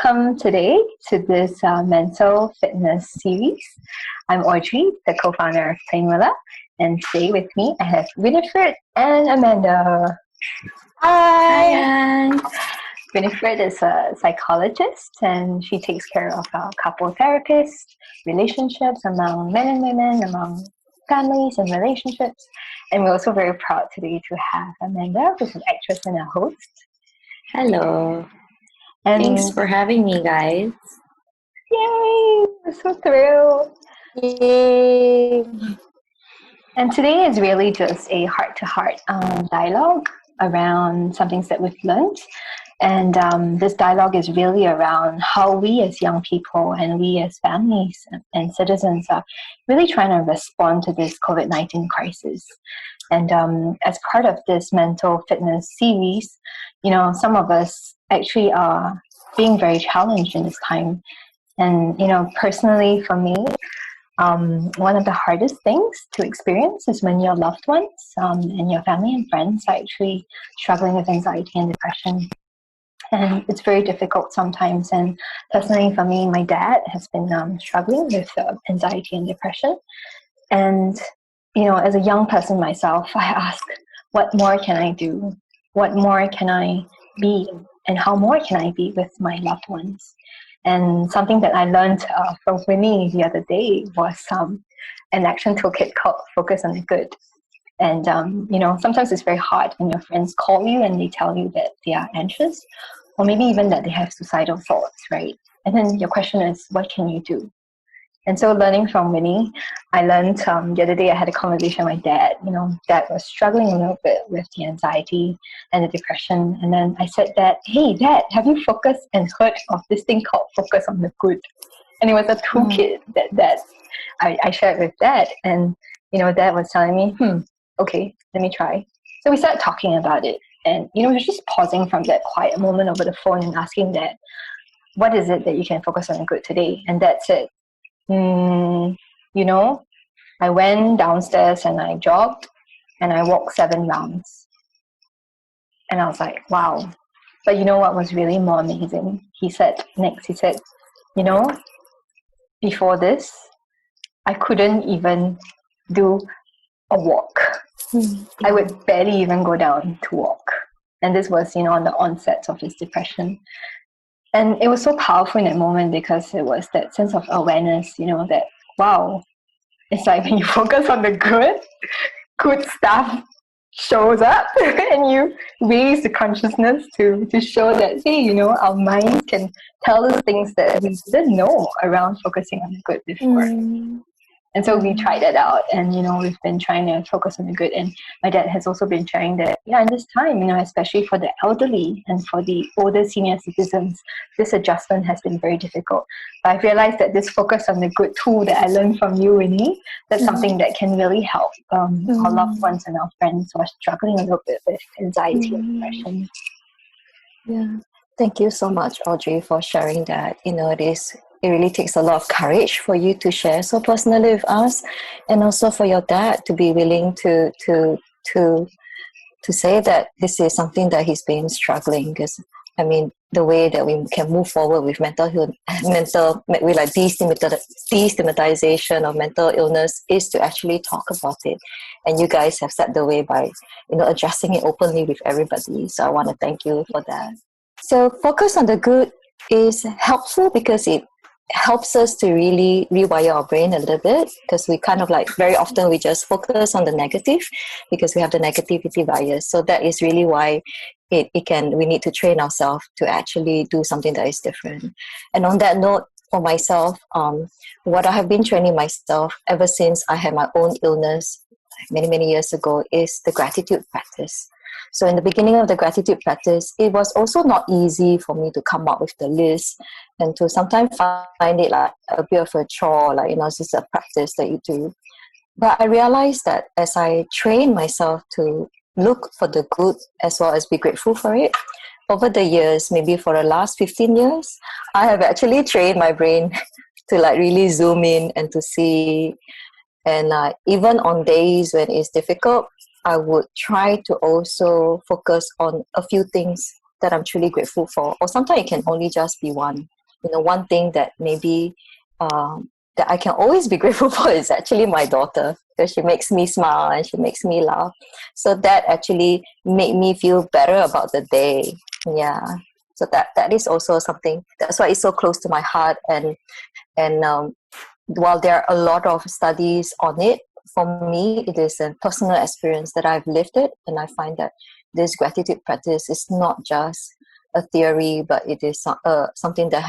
welcome today to this mental fitness series. I'm Audrey, the co-founder of PlayMoolah, and today with me I have Winifred and Amanda. Hi. Winifred is a psychologist and she takes care of couple therapists, relationships among men and women, among families and relationships. And we're also very proud today to have Amanda, who's an actress and a host. Hello. And thanks for having me, guys. Yay! We're so thrilled. Yay. And today is really just a heart-to-heart dialogue around some things that we've learned. And this dialogue is really around how we as young people and we as families and citizens are really trying to respond to this COVID-19 crisis. And as part of this mental fitness series, some of us actually are being very challenged in this time. And, personally for me, one of the hardest things to experience is when your loved ones and your family and friends are actually struggling with anxiety and depression. And it's very difficult sometimes. And personally for me, my dad has been struggling with anxiety and depression. And, as a young person myself, I ask, what more can I do? What more can I be? And how more can I be with my loved ones? And something that I learned from Winnie the other day was an action toolkit called Focus on the Good. And, sometimes it's very hard when your friends call you and they tell you that they are anxious or maybe even that they have suicidal thoughts, right? And then your question is, what can you do? And so learning from Winnie, I learned the other day I had a conversation with my dad. Dad was struggling a little bit with the anxiety and the depression. And then I said that, hey, Dad, have you focused and heard of this thing called Focus on the Good? And it was a toolkit that I shared with Dad. And, Dad was telling me, okay, let me try. So we started talking about it. And, we were just pausing from that quiet moment over the phone and asking Dad, what is it that you can focus on the good today? And Dad said, I went downstairs and I jogged and I walked 7 rounds. And I was like, wow. But what was really more amazing? He said, before this, I couldn't even do a walk. I would barely even go down to walk. And this was, on the onset of his depression. And it was so powerful in that moment because it was that sense of awareness, that, wow, it's like when you focus on the good stuff shows up and you raise the consciousness to show that, hey, our minds can tell us things that we didn't know around focusing on the good before. And so we tried that out and, we've been trying to focus on the good. And my dad has also been sharing that, in this time, especially for the elderly and for the older senior citizens, this adjustment has been very difficult. But I've realized that this focus on the good tool that I learned from you, Winnie, that's something that can really help our loved ones and our friends who are struggling a little bit with anxiety and depression. Yeah. Thank you so much, Audrey, for sharing that. It really takes a lot of courage for you to share so personally with us, and also for your dad to be willing to say that this is something that he's been struggling. Because the way that we can move forward with destigmatization of mental illness is to actually talk about it. And you guys have set the way by addressing it openly with everybody. So I want to thank you for that. So Focus on the Good is helpful because it helps us to really rewire our brain a little bit, because we kind of very often we just focus on the negative because we have the negativity bias. So that is really why we need to train ourselves to actually do something that is different. And on that note, for myself, what I have been training myself ever since I had my own illness many years ago is the gratitude practice. So in the beginning of the gratitude practice, it was also not easy for me to come up with the list and to sometimes find it like a bit of a chore, it's just a practice that you do. But I realized that as I train myself to look for the good as well as be grateful for it, over the years, maybe for the last 15 years, I have actually trained my brain to really zoom in and to see. And even on days when it's difficult, I would try to also focus on a few things that I'm truly grateful for. Or sometimes it can only just be one. one thing that maybe that I can always be grateful for is actually my daughter, because she makes me smile and she makes me laugh. So that actually made me feel better about the day. Yeah. So that is also something. That's why it's so close to my heart. And while there are a lot of studies on it, for me, it is a personal experience that I've lived it, and I find that this gratitude practice is not just a theory, but it is something that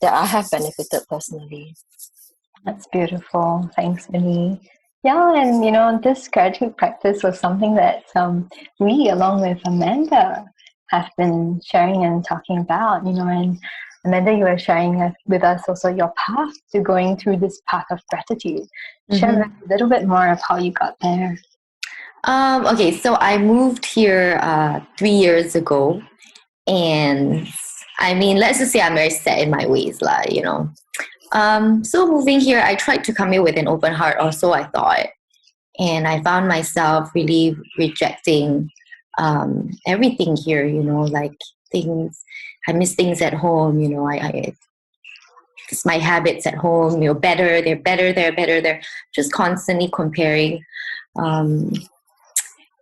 I have benefited personally. That's beautiful. Thanks, Vinny. Yeah, and this gratitude practice was something that we, along with Amanda, have been sharing and talking about. And Amanda, you were sharing with us also your path to going through this path of gratitude. Share a little bit more of how you got there. Okay, so I moved here 3 years ago, and I mean, let's just say I'm very set in my ways, So moving here, I tried to come here with an open heart, or so I thought, and I found myself really rejecting everything here. Like things. I miss things at home. It's my habits at home. They're better. They're just constantly comparing.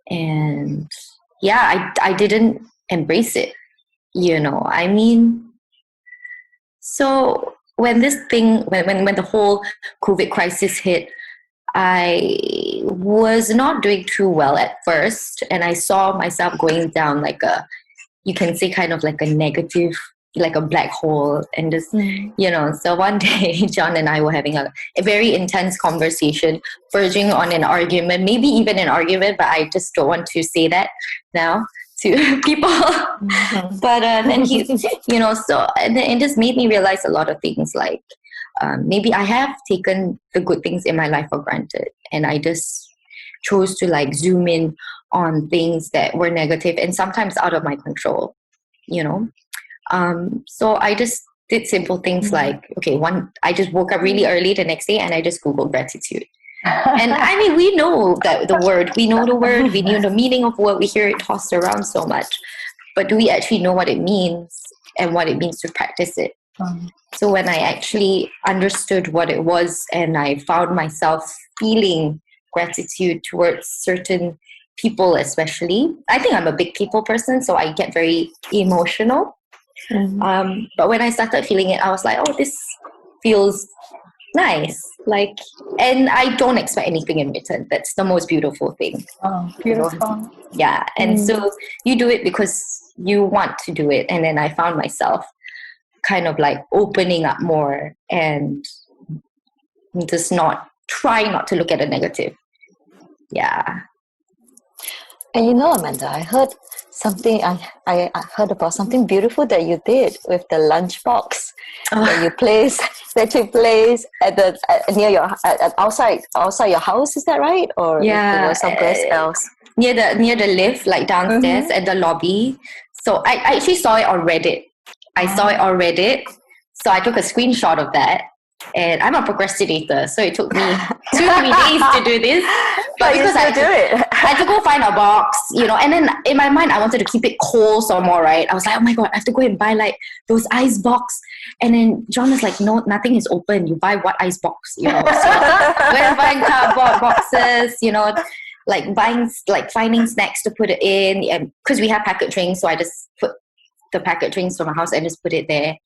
And yeah, I didn't embrace it, I mean, so when this thing, when the whole COVID crisis hit, I was not doing too well at first, and I saw myself going down you can say kind of like a negative, like a black hole, and just so one day John and I were having a very intense conversation, verging on an argument, maybe even an argument, but I just don't want to say that now to people. But then he so and it just made me realize a lot of things, like maybe I have taken the good things in my life for granted, and I just chose to zoom in on things that were negative and sometimes out of my control. So I just did simple things like, okay, I just woke up really early the next day and I just Googled gratitude. And I mean, we know the word, we know the meaning of what we hear it tossed around so much, but do we actually know what it means and what it means to practice it? So when I actually understood what it was, and I found myself feeling gratitude towards certain people, especially, I think I'm a big people person, so I get very emotional. But when I started feeling it, I was like, oh, this feels nice. And I don't expect anything in return. That's the most beautiful thing. Oh, beautiful. Yeah. And so you do it because you want to do it. And then I found myself kind of opening up more and just try not to look at the negative. Yeah. And Amanda, I heard something. I heard about something beautiful that you did with the lunchbox that you placed at the near your outside your house. Is that right? Or it was someplace else? Near the lift, downstairs at the lobby. So I actually saw it on Reddit. So I took a screenshot of that. And I'm a procrastinator, so it took me 2-3 days to do this. But because I had to go find a box, and then in my mind I wanted to keep it cold some more, right? I was like, oh my god, I have to go and buy those ice box. And then John was like, no, nothing is open. You buy what ice box, So we're buying cardboard boxes, finding snacks to put it in, and because we have packet drinks, so I just put the packet drinks from my house and just put it there.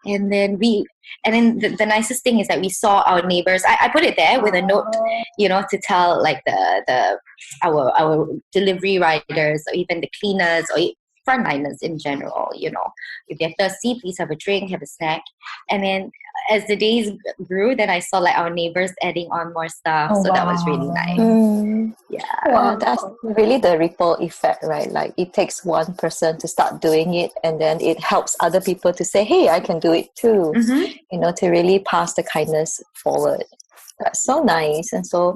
And then the nicest thing is that we saw our neighbors. I put it there with a note, to tell our delivery riders, or even the cleaners, or frontliners in general. If they're thirsty, please have a drink, have a snack. And then as the days grew, then I saw our neighbors adding on more stuff. So that was really nice. Yeah. Wow, that's really the ripple effect, right? It takes one person to start doing it, and then it helps other people to say, hey, I can do it too. To really pass the kindness forward. That's so nice. And so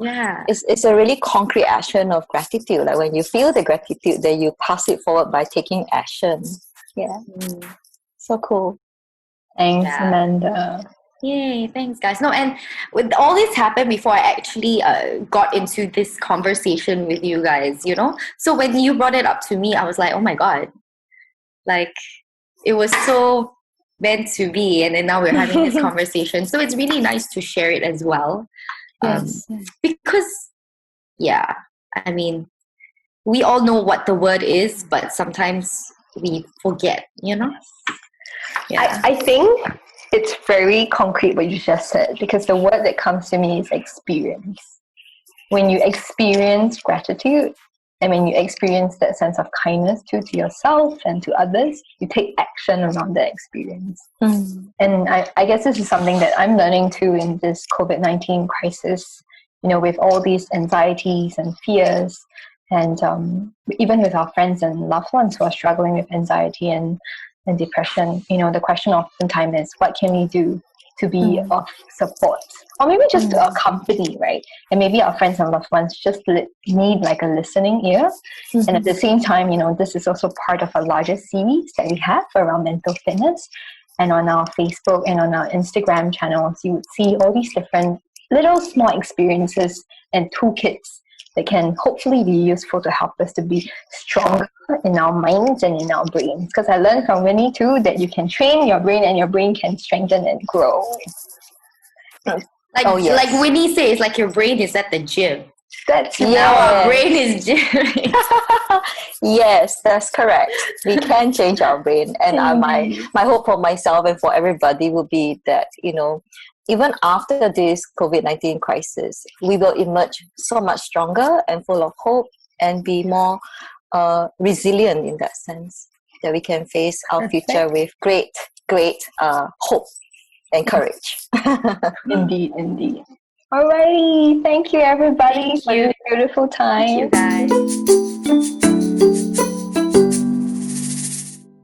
it's a really concrete action of gratitude. When you feel the gratitude, then you pass it forward by taking action. Yeah. So cool. Thanks, Amanda. Yay, thanks guys. No, and with all this happened before I actually got into this conversation with you guys, So when you brought it up to me, I was like, oh my god. It was so meant to be, and then now we're having this conversation. So it's really nice to share it as well. Yes. Because, yeah, I mean, we all know what the word is, but sometimes we forget, you know? Yeah. I think it's very concrete what you just said, because the word that comes to me is experience. When you experience gratitude, and when you experience that sense of kindness to yourself and to others, you take action around that experience. And I guess this is something that I'm learning too in this COVID-19 crisis, with all these anxieties and fears, and even with our friends and loved ones who are struggling with anxiety and depression. The question oftentimes is, what can we do to be of support, or maybe just to accompany, right? And maybe our friends and loved ones just need like a listening ear. And at the same time, this is also part of a larger series that we have around mental fitness. And on our Facebook and on our Instagram channels, you would see all these different little small experiences and toolkits that can hopefully be useful to help us to be stronger in our minds and in our brains. Because I learned from Winnie too that you can train your brain and your brain can strengthen and grow. Like Winnie says, like your brain is at the gym. That's now our brain is gymming. Yes, that's correct. We can change our brain. And my hope for myself and for everybody would be that, even after this COVID-19 crisis, we will emerge so much stronger and full of hope and be more resilient in that sense, that we can face our future with great hope and courage. Indeed. Alrighty. Thank you, everybody, for this beautiful time. Thank you, guys.